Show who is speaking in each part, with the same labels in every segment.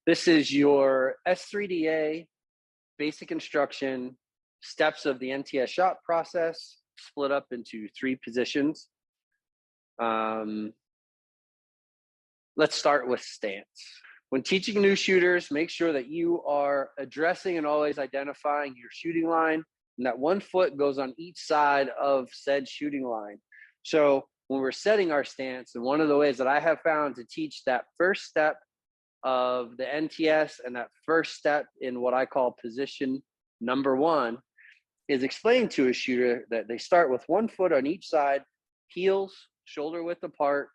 Speaker 1: This is your S3DA basic instruction, steps of the NTS shot process, split up into 3 positions. Let's start with stance. When teaching new shooters, make sure that you are addressing and always identifying your shooting line, and that 1 foot goes on each side of said shooting line. So when we're setting our stance, and one of the ways that I have found to teach that first step of the NTS and that first step in what I call position number 1 is explain to a shooter that they start with 1 foot on each side, heels shoulder width apart,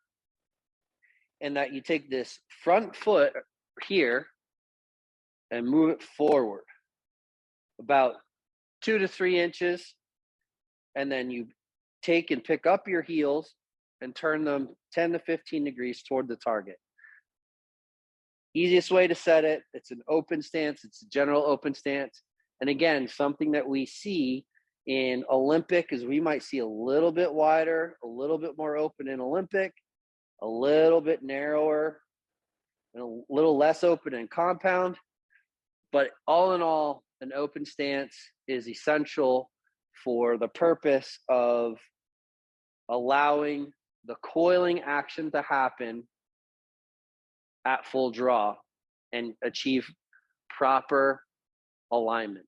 Speaker 1: and that you take this front foot here and move it forward about 2 to 3 inches, and then you take and pick up your heels and turn them 10 to 15 degrees toward the target. Easiest way to set it. It's an open stance. It's a general open stance. And again, something that we see in Olympic is we might see a little bit wider, a little bit more open in Olympic, a little bit narrower, and a little less open in compound. But all in all, an open stance is essential for the purpose of allowing the coiling action to happen at full draw and achieve proper alignment.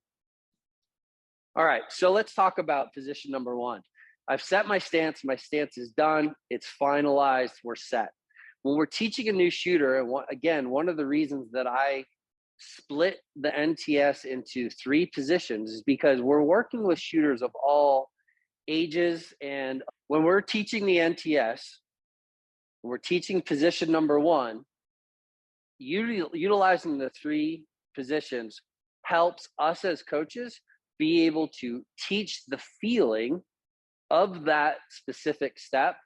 Speaker 1: All right, so let's talk about position number 1. I've set my stance is done, it's finalized, we're set. When we're teaching a new shooter, and one of the reasons that I split the NTS into 3 positions is because we're working with shooters of all ages. And when we're teaching the NTS, we're teaching position number 1, utilizing the 3 positions helps us as coaches be able to teach the feeling of that specific step,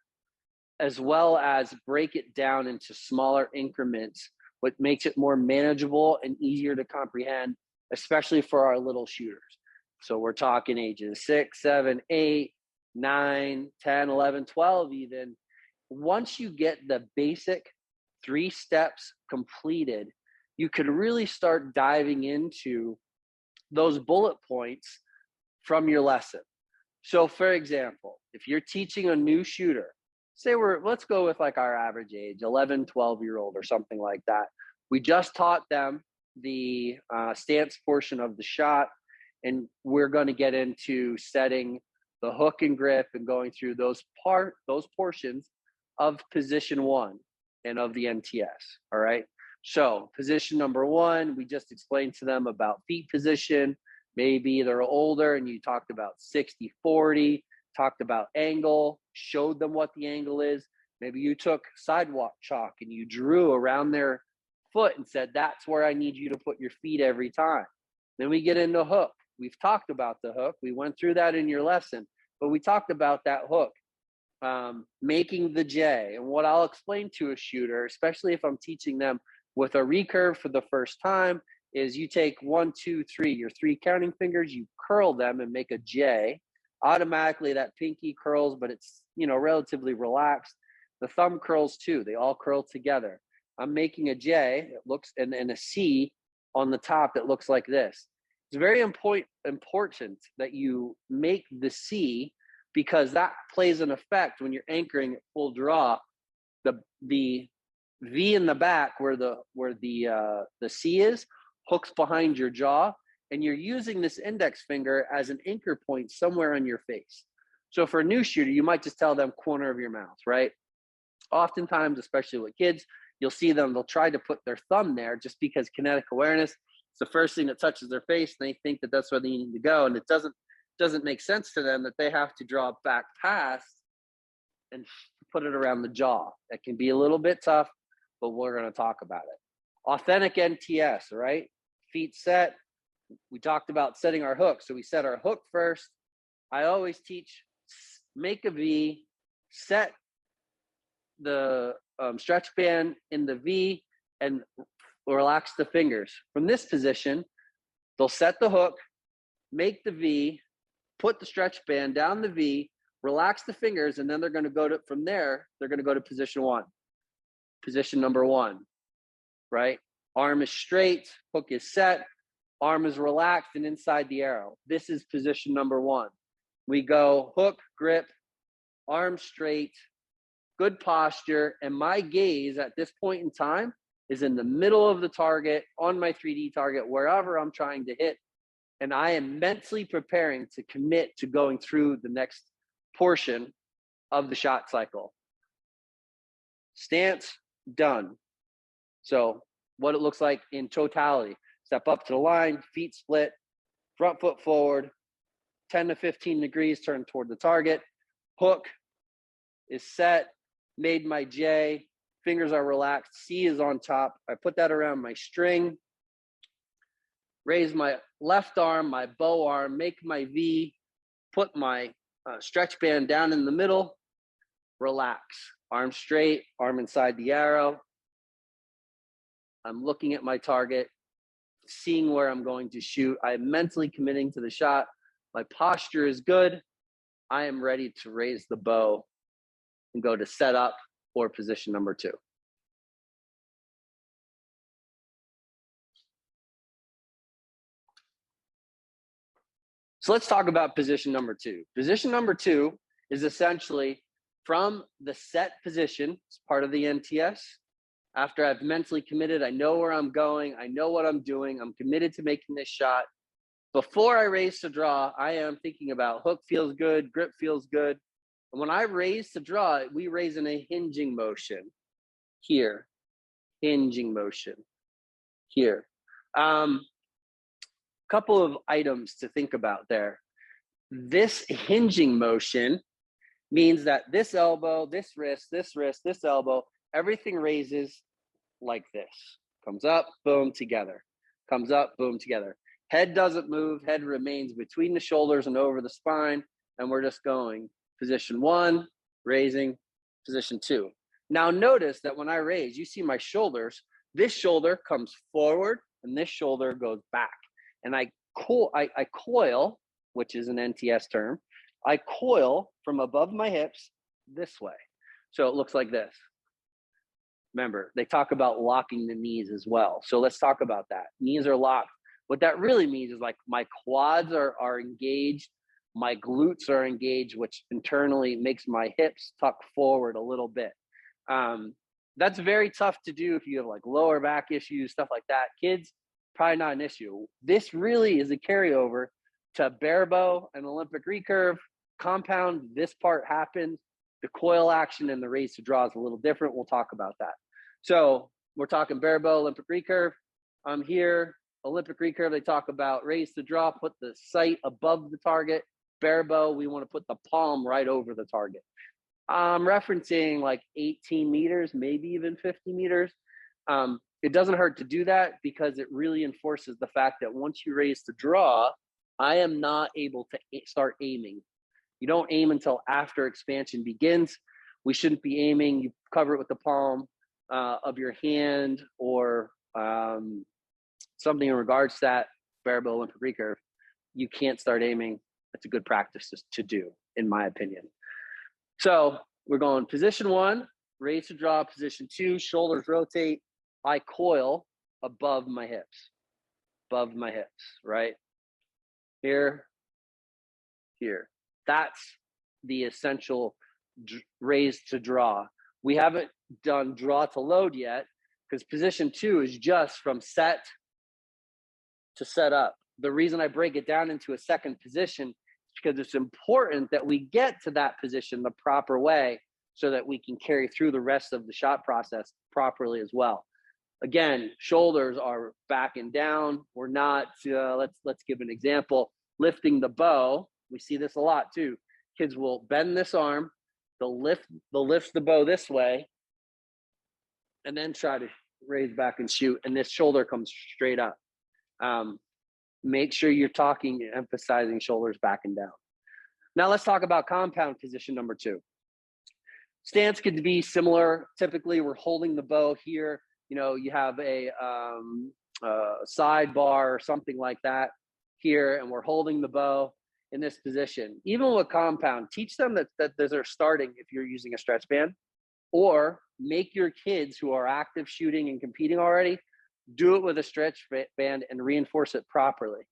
Speaker 1: as well as break it down into smaller increments, what makes it more manageable and easier to comprehend, especially for our little shooters. So we're talking ages 6, 7, 8, 9, 10, 11, 12 even. Once you get the basic 3 steps completed, you could really start diving into those bullet points from your lesson. So for example, if you're teaching a new shooter, say let's go with like our average age, 11, 12-year-old or something like that. We just taught them the stance portion of the shot, and we're going to get into setting the hook and grip and going through those portions of position 1 and of the NTS. All right. So position number 1, we just explained to them about feet position. Maybe they're older and you talked about 60-40, talked about angle, showed them what the angle is. Maybe you took sidewalk chalk and you drew around their foot and said, that's where I need you to put your feet every time. Then we get into hook. We've talked about the hook. We went through that in your lesson, but we talked about that hook. Making the J. And what I'll explain to a shooter, especially if I'm teaching them with a recurve for the first time, is you take 1, 2, 3, your 3 counting fingers, you curl them and make a J. Automatically that pinky curls, but it's, relatively relaxed. The thumb curls too. They all curl together. I'm making a J. It looks and a C on the top that looks like this. It's very important that you make the C, because that plays an effect when you're anchoring at full draw. The V in the back where the C is hooks behind your jaw, and you're using this index finger as an anchor point somewhere on your face. So for a new shooter, you might just tell them corner of your mouth, right? Oftentimes, especially with kids, you'll see them, they'll try to put their thumb there just because kinetic awareness, it's the first thing that touches their face, and they think that that's where they need to go. And it doesn't make sense to them that they have to draw back past and put it around the jaw. That can be a little bit tough, but we're going to talk about it. Authentic NTS, right? Feet set. We talked about setting our hook. So we set our hook first. I always teach, make a V, set the stretch band in the V, and relax the fingers. From this position, they'll set the hook, make the V, put the stretch band down the V, relax the fingers, and then they're going to go to, from there, they're going to go to position 1, position number 1, right? Arm is straight, hook is set, arm is relaxed and inside the arrow. This is position number 1. We go hook, grip, arm straight, good posture, and my gaze at this point in time is in the middle of the target, on my 3D target, wherever I'm trying to hit. And I am mentally preparing to commit to going through the next portion of the shot cycle. Stance, done. So what it looks like in totality: step up to the line, feet split, front foot forward, 10 to 15 degrees, turn toward the target. Hook is set, made my J, fingers are relaxed, C is on top. I put that around my string, raise my left arm, my bow arm, make my V, put my stretch band down in the middle, relax. Arm straight, arm inside the arrow. I'm looking at my target, seeing where I'm going to shoot. I'm mentally committing to the shot. My posture is good. I am ready to raise the bow and go to set up or position number 2. So let's talk about position number 2. Position number 2 is essentially from the set position. It's part of the NTS. After I've mentally committed, I know where I'm going, I know what I'm doing, I'm committed to making this shot. Before I raise to draw, I am thinking about hook feels good, grip feels good. And when I raise to draw, we raise in a hinging motion here, hinging motion here. Couple of items to think about there. This hinging motion means that this elbow, this wrist, this elbow, everything raises like this. Comes up, boom, together. Comes up, boom, together. Head doesn't move. Head remains between the shoulders and over the spine. And we're just going position 1, raising, position 2. Now notice that when I raise, you see my shoulders. This shoulder comes forward and this shoulder goes back. And I coil, which is an NTS term. I coil from above my hips this way. So it looks like this. Remember, they talk about locking the knees as well. So let's talk about that. Knees are locked. What that really means is like my quads are engaged, my glutes are engaged, which internally makes my hips tuck forward a little bit. That's very tough to do if you have like lower back issues, stuff like that. Kids, probably not an issue. This really is a carryover to bare bow and Olympic recurve. Compound, this part happens. The coil action and the raise to draw is a little different. We'll talk about that. So we're talking bare bow, Olympic recurve. I'm here, Olympic recurve, they talk about raise to draw, put the sight above the target. Bare bow, we want to put the palm right over the target. I'm referencing like 18 meters, maybe even 50 meters. It doesn't hurt to do that because it really enforces the fact that once you raise to draw, I am not able to start aiming. You don't aim until after expansion begins. We shouldn't be aiming. You cover it with the palm of your hand or something in regards to that bare bow Olympic recurve. You can't start aiming. That's a good practice to do, in my opinion. So we're going position 1, raise to draw, position 2, shoulders rotate. I coil above my hips, right? Here, here. That's the essential raise to draw. We haven't done draw to load yet because position 2 is just from set to set up. The reason I break it down into a second position is because it's important that we get to that position the proper way so that we can carry through the rest of the shot process properly as well. Again, shoulders are back and down. We're not, let's give an example. Lifting the bow, we see this a lot too. Kids will bend this arm, they'll lift the bow this way, and then try to raise back and shoot, and this shoulder comes straight up. Make sure you're emphasizing shoulders back and down. Now let's talk about compound position number 2. Stance could be similar. Typically, we're holding the bow here. You know, you have a sidebar or something like that here, and we're holding the bow in this position. Even with compound, teach them that they're starting if you're using a stretch band, or make your kids who are active shooting and competing already do it with a stretch band and reinforce it properly.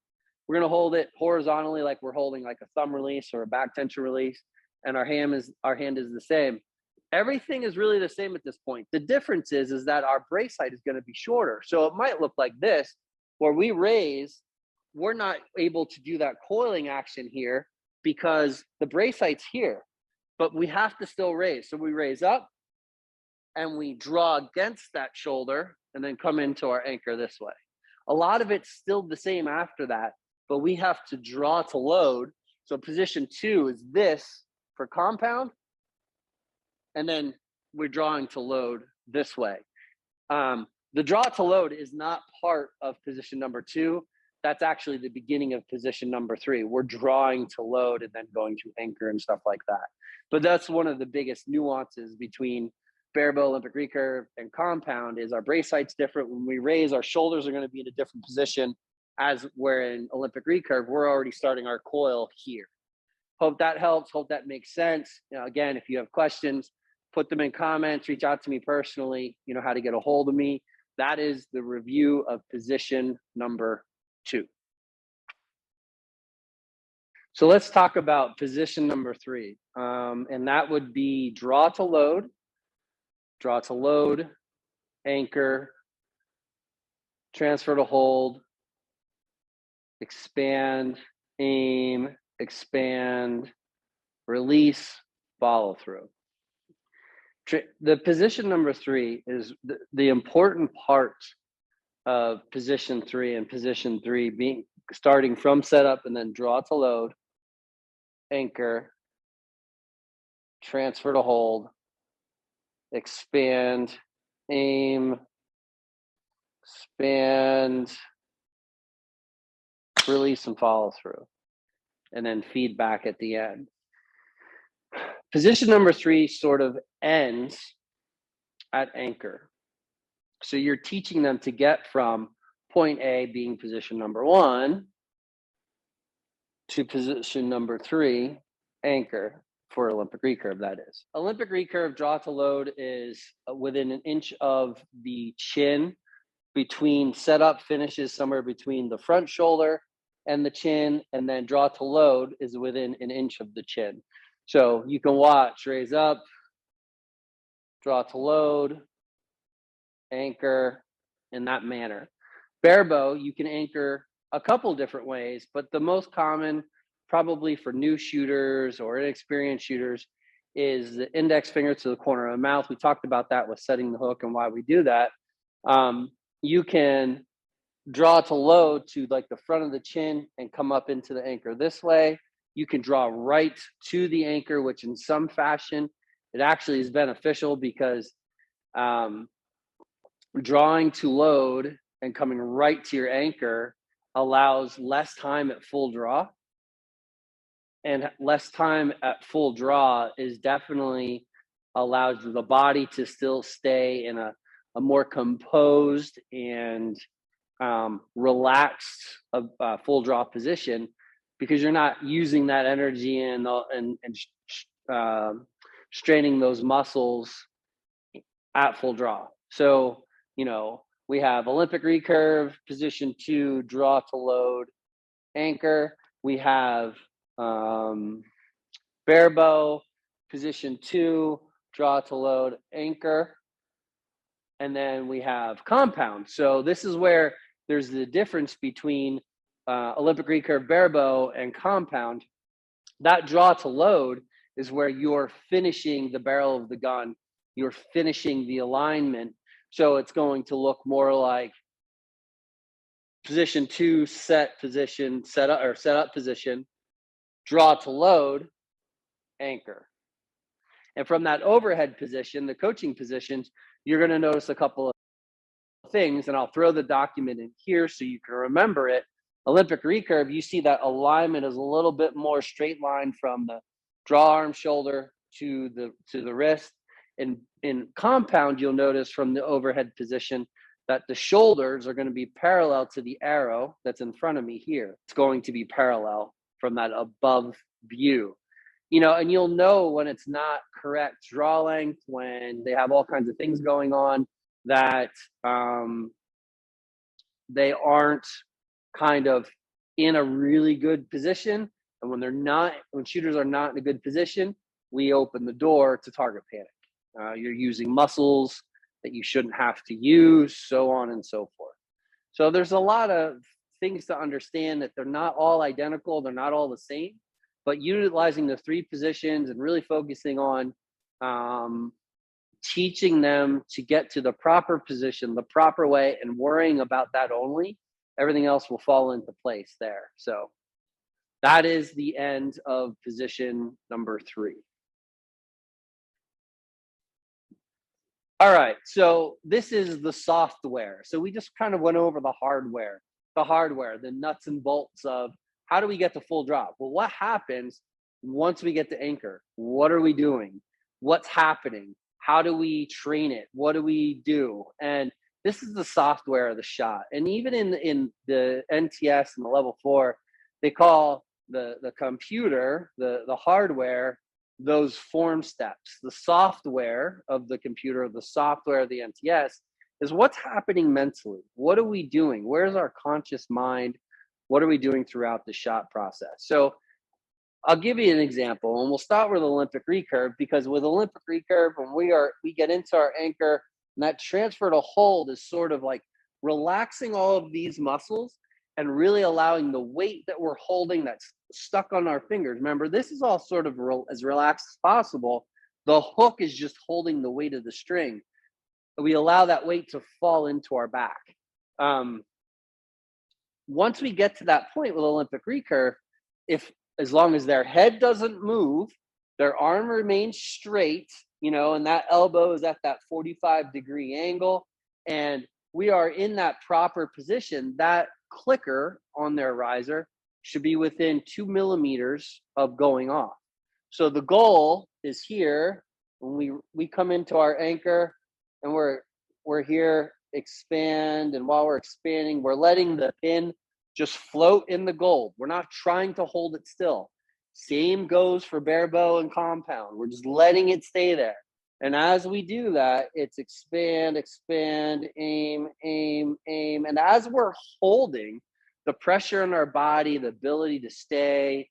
Speaker 1: We're going to hold it horizontally like we're holding like a thumb release or a back tension release, and our hand is the same. Everything is really the same at this point. The difference is that our brace height is going to be shorter. So it might look like this, where we raise, we're not able to do that coiling action here because the brace height's here, but we have to still raise. So we raise up and we draw against that shoulder and then come into our anchor this way. A lot of it's still the same after that, but we have to draw to load. So position 2 is this for compound, and then we're drawing to load this way. The draw to load is not part of position number 2. That's actually the beginning of position number 3. We're drawing to load and then going to anchor and stuff like that. But that's one of the biggest nuances between bare bow, Olympic recurve, and compound is our brace height's different. When we raise, our shoulders are going to be in a different position. As we're in Olympic recurve, we're already starting our coil here. Hope that helps. Hope that makes sense. Again, if you have questions, put them in comments, reach out to me personally. You know how to get a hold of me. That is the review of position number 2. So let's talk about position number 3. And that would be draw to load, anchor, transfer to hold, expand, aim, expand, release, follow through. The position number 3 is the important part of position 3, and position 3 being starting from setup and then draw to load, anchor, transfer to hold, expand, aim, expand, release, and follow through, and then feedback at the end. Position number 3 sort of ends at anchor. So you're teaching them to get from point A, being position number 1, to position number 3, anchor, for Olympic recurve, that is. Olympic recurve draw to load is within an inch of the chin. Between setup finishes somewhere between the front shoulder and the chin, and then draw to load is within an inch of the chin. So you can watch, raise up, draw to load, anchor, in that manner. Bare bow, you can anchor a couple different ways, but the most common, probably for new shooters or inexperienced shooters, is the index finger to the corner of the mouth. We talked about that with setting the hook and why we do that. You can draw to load to like the front of the chin and come up into the anchor this way. You can draw right to the anchor, which in some fashion, it actually is beneficial because drawing to load and coming right to your anchor allows less time at full draw. And less time at full draw is definitely allows the body to still stay in a more composed and relaxed full draw position, because you're not using that energy and straining those muscles at full draw. So, we have Olympic recurve, position 2, draw to load, anchor. We have bare bow, position 2, draw to load, anchor. And then we have compound. So this is where there's the difference between Olympic recurve, bare bow, and compound. That draw to load is where you're finishing the barrel of the gun. You're finishing the alignment. So it's going to look more like position 2, set position, set up position, draw to load, anchor. And from that overhead position, the coaching positions, you're going to notice a couple of things, and I'll throw the document in here so you can remember it. Olympic recurve, you see that alignment is a little bit more straight line from the draw arm shoulder to the wrist. And in compound, you'll notice from the overhead position that the shoulders are going to be parallel to the arrow that's in front of me here. It's going to be parallel from that above view. And you'll know when it's not correct draw length, when they have all kinds of things going on, that they aren't kind of in a really good position. And when shooters are not in a good position, we open the door to target panic. You're using muscles that you shouldn't have to use, so on and so forth. So there's a lot of things to understand, that they're not all identical, they're not all the same, but utilizing the 3 positions and really focusing on teaching them to get to the proper position, the proper way, and worrying about that only, everything else will fall into place there. So that is the end of position number 3. All right, so this is the software. So we just kind of went over the hardware, the nuts and bolts of how do we get to full drop? Well, what happens once we get to anchor? What are we doing? What's happening? How do we train it? What do we do? And this is the software of the shot. And even in the NTS and the level 4, they call the computer, the hardware, those form steps. The software of the computer, the software of the NTS is what's happening mentally. What are we doing? Where's our conscious mind? What are we doing throughout the shot process? So I'll give you an example, and we'll start with Olympic recurve, because with Olympic recurve, when we get into our anchor, and that transfer to hold is sort of like relaxing all of these muscles and really allowing the weight that we're holding that's stuck on our fingers. Remember, this is all sort of as relaxed as possible. The hook is just holding the weight of the string. We allow that weight to fall into our back. Once we get to that point with Olympic recurve, as long as their head doesn't move, their arm remains straight, and that elbow is at that 45-degree angle, and we are in that proper position, that clicker on their riser should be within 2 millimeters of going off. So the goal is here, when we come into our anchor and we're here, expand, and while we're expanding, we're letting the pin just float in the gold. We're not trying to hold it still. Same goes for bare bow and compound. We're just letting it stay there. And as we do that, it's expand, expand, aim, aim, aim. And as we're holding the pressure in our body, the ability to stay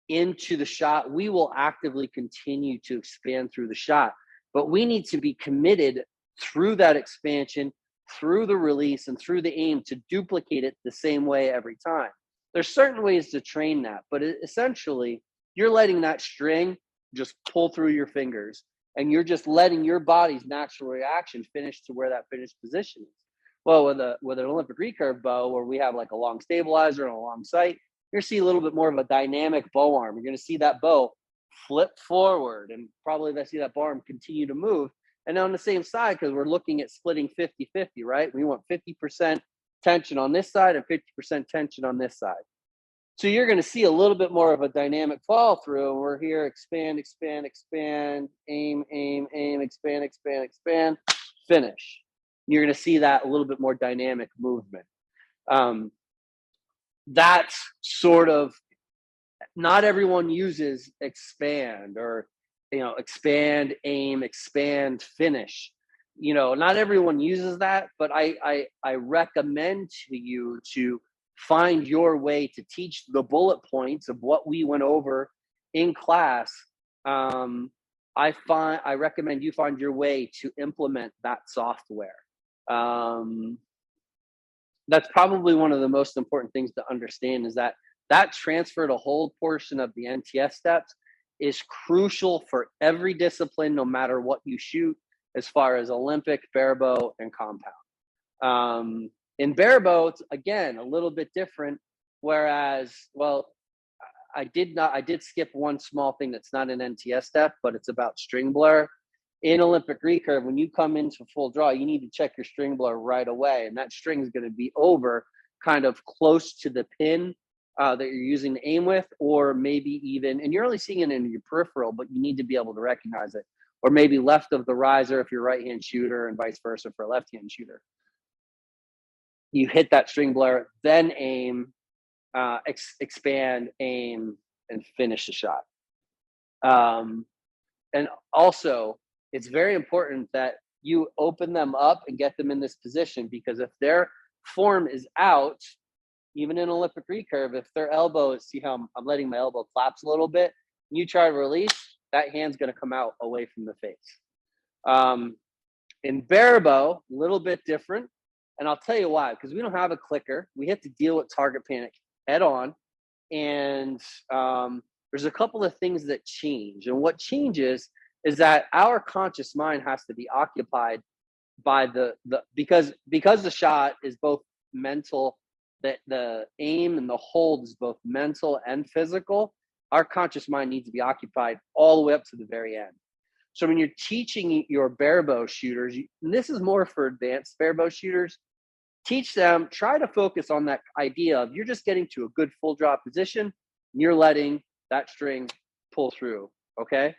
Speaker 1: into the shot, we will actively continue to expand through the shot. But we need to be committed through that expansion, through the release, and through the aim to duplicate it the same way every time. There's certain ways to train that, but essentially you're letting that string just pull through your fingers, and you're just letting your body's natural reaction finish to where that finished position is. Well, with an Olympic recurve bow, where we have like a long stabilizer and a long sight, you're going to see a little bit more of a dynamic bow arm. You're going to see that bow flip forward, and probably if I see that bow arm continue to move. And on the same side, because we're looking at splitting 50-50, right? We want 50% tension on this side and 50% tension on this side. So you're going to see a little bit more of a dynamic fall through. And we're here, expand, expand, expand, aim, aim, aim, expand, expand, expand, finish. You're going to see that a little bit more dynamic movement. That's sort of, not everyone uses expand, or expand, aim, expand, finish. Not everyone uses that, but I recommend to you to find your way to teach the bullet points of what we went over in class. I recommend you find your way to implement that software. That's probably one of the most important things to understand, is that transfer to hold portion of the NTS steps is crucial for every discipline, no matter what you shoot, as far as Olympic, bare bow, and compound. In bare bow, it's again a little bit different. Whereas, I did skip one small thing that's not an NTS step, but it's about string blur. In Olympic recurve, when you come into full draw, you need to check your string blur right away, and that string is going to be over, kind of close to the pin that you're using to aim with, or maybe even, and you're only seeing it in your peripheral, but you need to be able to recognize it, or maybe left of the riser if you're a right-hand shooter, and vice versa for a left-hand shooter. You hit that string blur, then aim, expand, aim, and finish the shot. And also, it's very important that you open them up and get them in this position, because if they're form is out, even in Olympic recurve, if their elbow is, see how I'm letting my elbow collapse a little bit, and you try to release, that hand's going to come out away from the face. In barebow, a little bit different. And I'll tell you why, because we don't have a clicker. We have to deal with target panic head on. And there's a couple of things that change. And what changes is that our conscious mind has to be occupied by because the shot is both mental, the aim and the hold is both mental and physical. Our conscious mind needs to be occupied all the way up to the very end. So when you're teaching your barebow shooters, and this is more for advanced barebow shooters, teach them, try to focus on that idea of you're just getting to a good full draw position, and you're letting that string pull through, okay?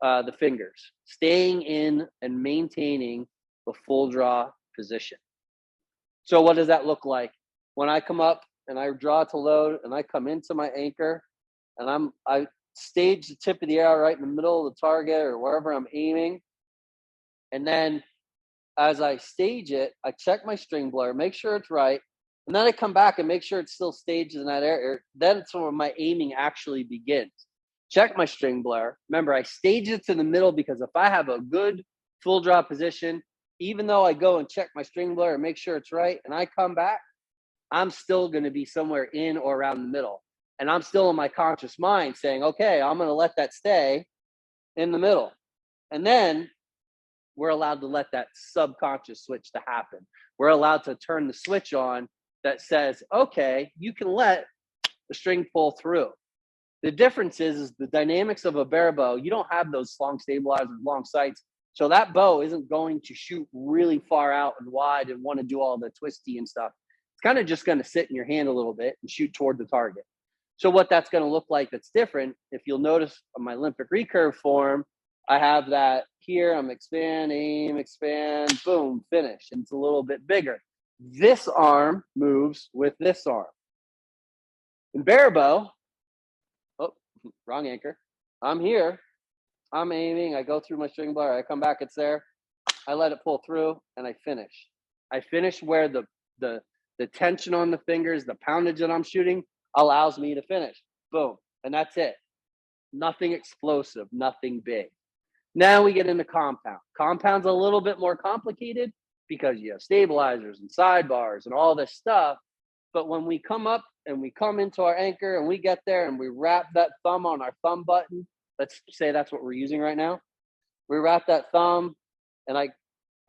Speaker 1: The fingers, staying in and maintaining the full draw position. So what does that look like? When I come up and I draw to load and I come into my anchor and I stage the tip of the arrow right in the middle of the target or wherever I'm aiming. And then as I stage it, I check my string blur, make sure it's right. And then I come back and make sure it's still staged in that area. Then it's where my aiming actually begins. Check my string blur. Remember, I stage it to the middle because if I have a good full draw position, even though I go and check my string blur and make sure it's right, and I come back, I'm still going to be somewhere in or around the middle. And I'm still in my conscious mind saying, okay, I'm going to let that stay in the middle. And then we're allowed to let that subconscious switch to happen. We're allowed to turn the switch on that says, okay, you can let the string pull through. The difference is the dynamics of a barebow. You don't have those long stabilizers, long sights. So that bow isn't going to shoot really far out and wide and want to do all the twisty and stuff. It's kind of just going to sit in your hand a little bit and shoot toward the target. So what that's going to look like that's different, if you'll notice on my Olympic recurve form, I have that here, I'm expand, aim, expand, boom, finish. And it's a little bit bigger. This arm moves with this arm. In barebow, oh, wrong anchor. I'm here, I'm aiming, I go through my string blur, I come back, it's there, I let it pull through, and I finish. I finish where the tension on the fingers, the poundage that I'm shooting allows me to finish. Boom. And that's it. Nothing explosive, nothing big. Now we get into compound. Compound's a little bit more complicated because you have stabilizers and sidebars and all this stuff. But when we come up and we come into our anchor and we get there and we wrap that thumb on our thumb button, let's say that's what we're using right now. We wrap that thumb and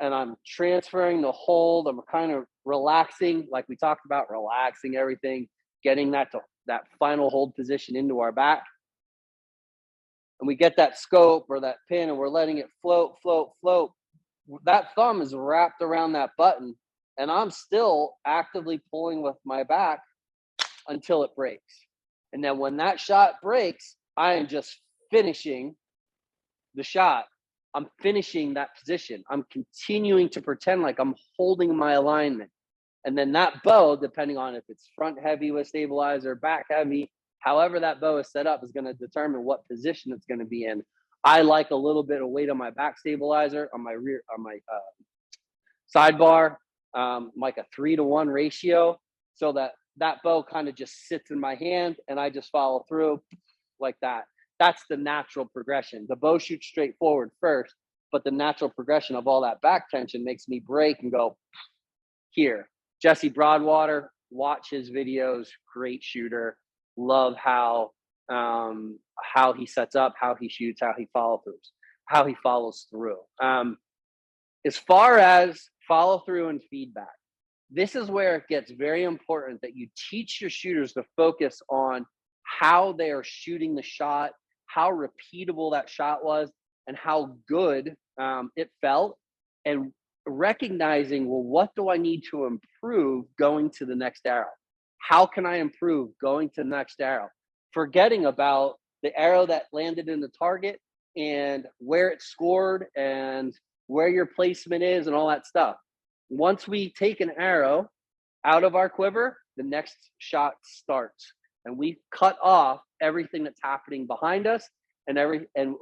Speaker 1: I'm transferring the hold. I'm kind of relaxing, like we talked about, relaxing everything, getting that final hold position into our back. And we get that scope or that pin and we're letting it float, float, float. That thumb is wrapped around that button and I'm still actively pulling with my back until it breaks. And then when that shot breaks, I am just finishing the shot. I'm finishing that position. I'm continuing to pretend like I'm holding my alignment. And then that bow, depending on if it's front heavy with stabilizer, back heavy, however that bow is set up is going to determine what position it's going to be in. I like a little bit of weight on my back stabilizer, on my rear, on my sidebar, like a 3-to-1 ratio, so that bow kind of just sits in my hand and I just follow through like that. That's the natural progression. The bow shoots straight forward first, but the natural progression of all that back tension makes me break and go here. Jesse Broadwater, watch his videos, great shooter. Love how he sets up, how he shoots, how he follows through. As far as follow through and feedback, this is where it gets very important that you teach your shooters to focus on how they are shooting the shot, how repeatable that shot was, and how good it felt, and recognizing, well, what do I need to improve going to the next arrow? How can I improve going to the next arrow? Forgetting about the arrow that landed in the target and where it scored and where your placement is and all that stuff. Once we take an arrow out of our quiver, the next shot starts. And we cut off everything that's happening behind us and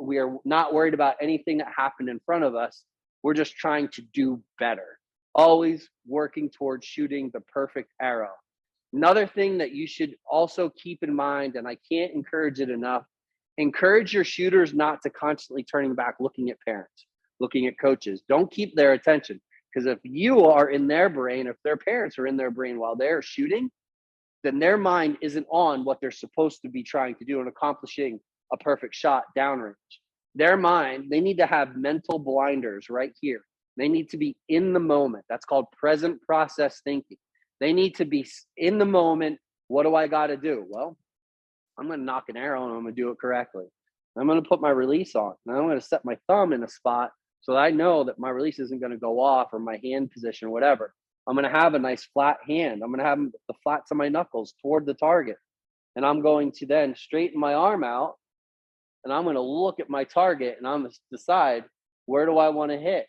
Speaker 1: we are not worried about anything that happened in front of us. We're just trying to do better. always working towards shooting the perfect arrow. Another thing that you should also keep in mind, and I can't encourage it enough, encourage your shooters not to constantly turning back, looking at parents, looking at coaches. Don't keep their attention, because if you are in their brain, if their parents are in their brain while they're shooting, then their mind isn't on what they're supposed to be trying to do and accomplishing a perfect shot downrange. Their mind, they need to have mental blinders right here. They need to be in the moment. That's called present process thinking. They need to be in the moment. What do I got to do? Well, I'm going to knock an arrow and I'm going to do it correctly. I'm going to put my release on, and I'm going to set my thumb in a spot so that I know that my release isn't going to go off, or my hand position, or whatever. I'm going to have a nice flat hand. I'm going to have the flats of my knuckles toward the target. And I'm going to then straighten my arm out, and I'm going to look at my target, and I'm going to decide, where do I want to hit?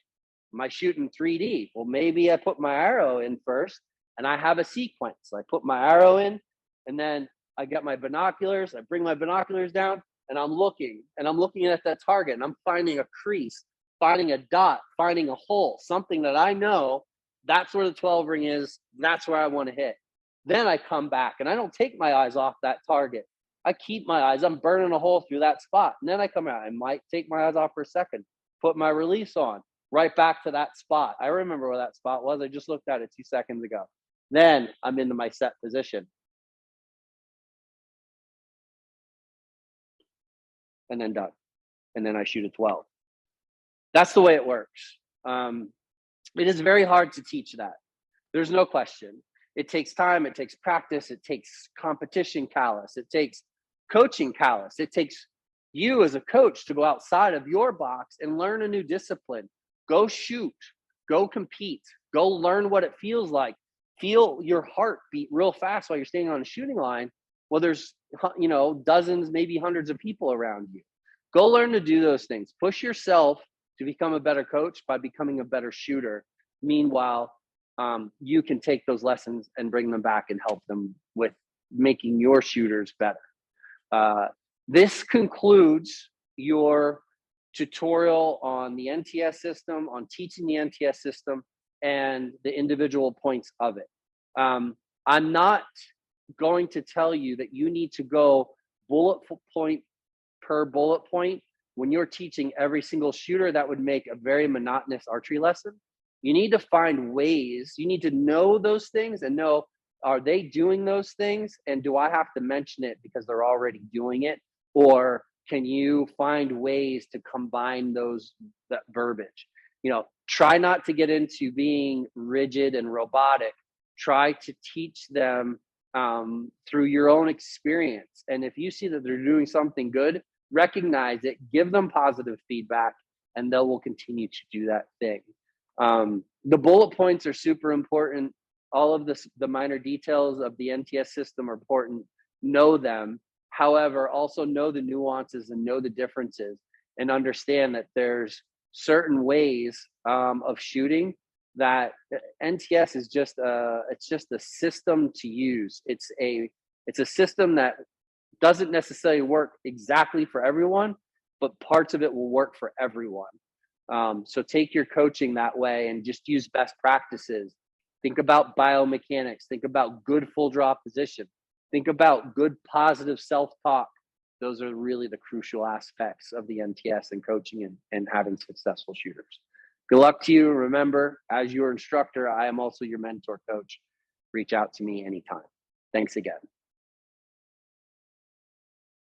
Speaker 1: Am I shooting 3D? Well, maybe I put my arrow in first and I have a sequence. I put my arrow in, and then I get my binoculars. I bring my binoculars down, and I'm looking at that target, and I'm finding a crease, finding a dot, finding a hole, something that I know that's where the 12 ring is. That's where I want to hit. Then I come back, and I don't take my eyes off that target. I keep my eyes. I'm burning a hole through that spot. And then I come out. I might take my eyes off for a second, put my release on, right back to that spot. I remember where that spot was. I just looked at it 2 seconds ago. Then I'm into my set position. And then done. And then I shoot a 12. That's the way it works. It is very hard to teach that. There's no question. It takes time. It takes practice. It takes competition callous. It takes coaching callous. It takes you as a coach to go outside of your box and learn a new discipline. Go shoot. Go compete. Go learn what it feels like. Feel your heart beat real fast while you're standing on a shooting line. Well, there's, dozens, maybe hundreds of people around you. Go learn to do those things. Push yourself to become a better coach by becoming a better shooter. Meanwhile, you can take those lessons and bring them back and help them with making your shooters better. This concludes your tutorial on the NTS system, on teaching the NTS system, and the individual points of it. I'm not going to tell you that you need to go bullet point per bullet point when you're teaching every single shooter. That would make a very monotonous archery lesson. You need to find ways. You need to know those things and know, are they doing those things? And do I have to mention it because they're already doing it? Or can you find ways to combine that verbiage? Try not to get into being rigid and robotic. Try to teach them through your own experience. And if you see that they're doing something good, recognize it, give them positive feedback, and they will continue to do that thing. The bullet points are super important. All of the minor details of the NTS system are important. Know them. However, also know the nuances and know the differences, and understand that there's certain ways of shooting that NTS is just a system to use. It's a system that doesn't necessarily work exactly for everyone, but parts of it will work for everyone. So take your coaching that way and just use best practices. Think about biomechanics. Think about good full draw position. Think about good positive self-talk. Those are really the crucial aspects of the NTS and coaching and having successful shooters. Good luck to you. Remember, as your instructor, I am also your mentor coach. Reach out to me anytime. Thanks again.